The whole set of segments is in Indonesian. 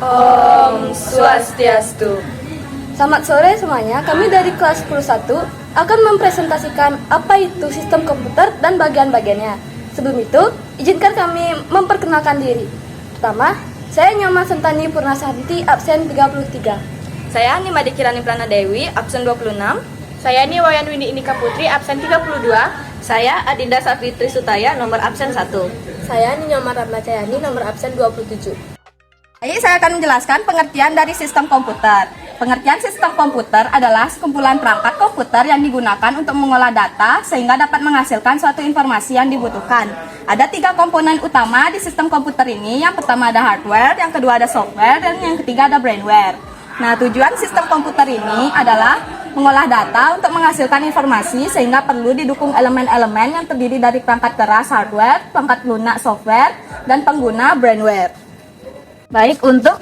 Om Swastiastu. Selamat sore semuanya, kami dari kelas 11 akan mempresentasikan apa itu sistem komputer dan bagian-bagiannya. Sebelum itu, izinkan kami memperkenalkan diri. Pertama, saya Nyoma Sentani Purnasanti, absen 33. Saya Nimade Kirani Prana Dewi, absen 26. Saya Niwayan Windy Inika Putri, absen 32. Saya Adinda Safitri Sutaya, nomor absen 1. Saya Ninyoma Ratna Cayani, nomor absen 27. Baik, saya akan menjelaskan pengertian dari sistem komputer. Pengertian sistem komputer adalah sekumpulan perangkat komputer yang digunakan untuk mengolah data sehingga dapat menghasilkan suatu informasi yang dibutuhkan. Ada 3 komponen utama di sistem komputer ini. Yang pertama ada hardware, yang kedua ada software, dan yang ketiga ada brainware. Nah, tujuan sistem komputer ini adalah mengolah data untuk menghasilkan informasi sehingga perlu didukung elemen-elemen yang terdiri dari perangkat keras hardware, perangkat lunak software, dan pengguna brainware. Baik, untuk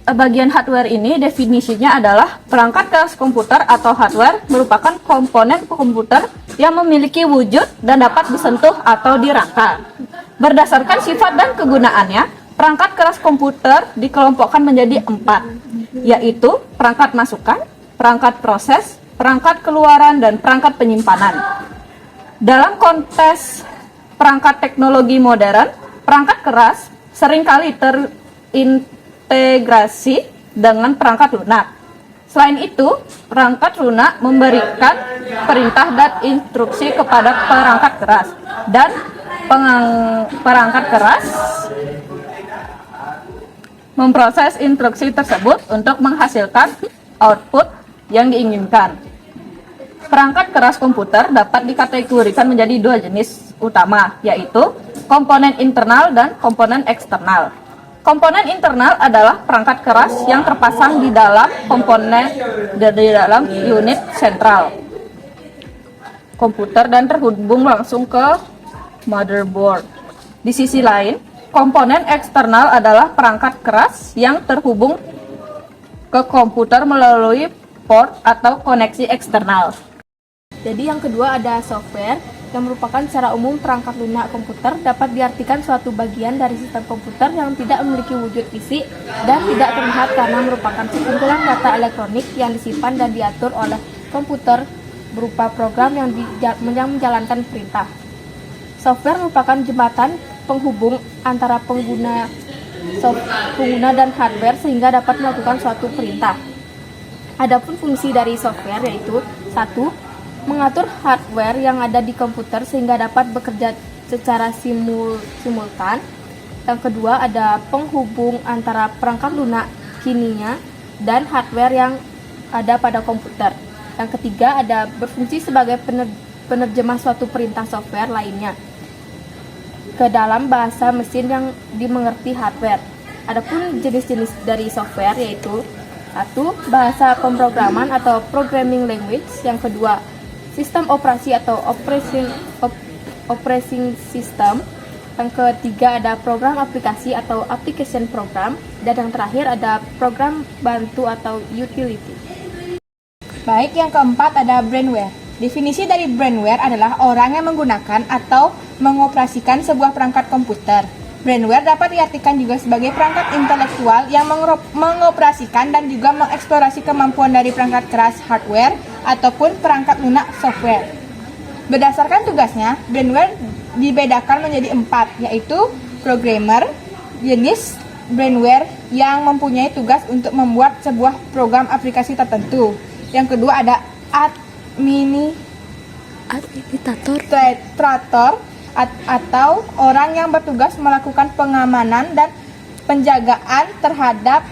bagian hardware ini definisinya adalah perangkat keras komputer atau hardware merupakan komponen komputer yang memiliki wujud dan dapat disentuh atau dirangka. Berdasarkan sifat dan kegunaannya, perangkat keras komputer dikelompokkan menjadi 4, yaitu perangkat masukan, perangkat proses, perangkat keluaran, dan perangkat penyimpanan. Dalam konteks perangkat teknologi modern, perangkat keras seringkali terintegrasi dengan perangkat lunak. Selain itu, perangkat lunak memberikan perintah dan instruksi kepada perangkat keras, dan perangkat keras memproses instruksi tersebut untuk menghasilkan output yang diinginkan. Perangkat keras komputer dapat dikategorikan menjadi 2 jenis utama, yaitu komponen internal dan komponen eksternal. Komponen internal adalah perangkat keras yang terpasang di dalam unit sentral komputer dan terhubung langsung ke motherboard. Di sisi lain, komponen eksternal adalah perangkat keras yang terhubung ke komputer melalui port atau koneksi eksternal. Jadi yang kedua ada software, yang merupakan secara umum perangkat lunak komputer, dapat diartikan suatu bagian dari sistem komputer yang tidak memiliki wujud fisik dan tidak terlihat karena merupakan sekumpulan data elektronik yang disimpan dan diatur oleh komputer berupa program yang menjalankan perintah. Software merupakan jembatan penghubung antara pengguna dan hardware sehingga dapat melakukan suatu perintah. Adapun fungsi dari software yaitu 1. Mengatur hardware yang ada di komputer sehingga dapat bekerja secara simultan. Yang kedua ada penghubung antara perangkat lunak kininya dan hardware yang ada pada komputer. Yang ketiga ada berfungsi sebagai penerjemah suatu perintah software lainnya ke dalam bahasa mesin yang dimengerti hardware. Adapun jenis-jenis dari software yaitu 1. Bahasa pemrograman atau programming language. Yang kedua, sistem operasi atau operating system. Yang ketiga ada program aplikasi atau application program. Dan yang terakhir ada program bantu atau utility. Baik, yang keempat ada brainware. Definisi dari brainware adalah orang yang menggunakan atau mengoperasikan sebuah perangkat komputer. Brainware dapat diartikan juga sebagai perangkat intelektual yang mengoperasikan dan juga mengeksplorasi kemampuan dari perangkat keras hardware ataupun perangkat lunak software. Berdasarkan tugasnya, brainware dibedakan menjadi 4, yaitu programmer, jenis brainware yang mempunyai tugas untuk membuat sebuah program aplikasi tertentu. Yang kedua ada administrator atau orang yang bertugas melakukan pengamanan dan penjagaan terhadap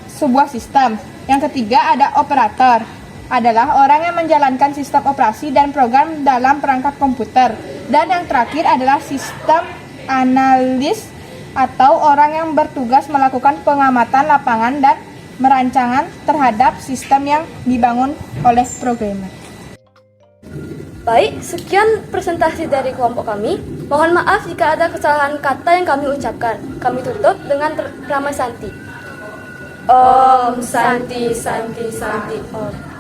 sebuah sistem. Yang ketiga ada operator, adalah orang yang menjalankan sistem operasi dan program dalam perangkat komputer. Dan yang terakhir adalah sistem analis atau orang yang bertugas melakukan pengamatan lapangan dan merancangan terhadap sistem yang dibangun oleh programmer. Baik, sekian presentasi dari kelompok kami. Mohon maaf jika ada kesalahan kata yang kami ucapkan. Kami tutup dengan Rama Santi. Om Santi Santi Santi Om.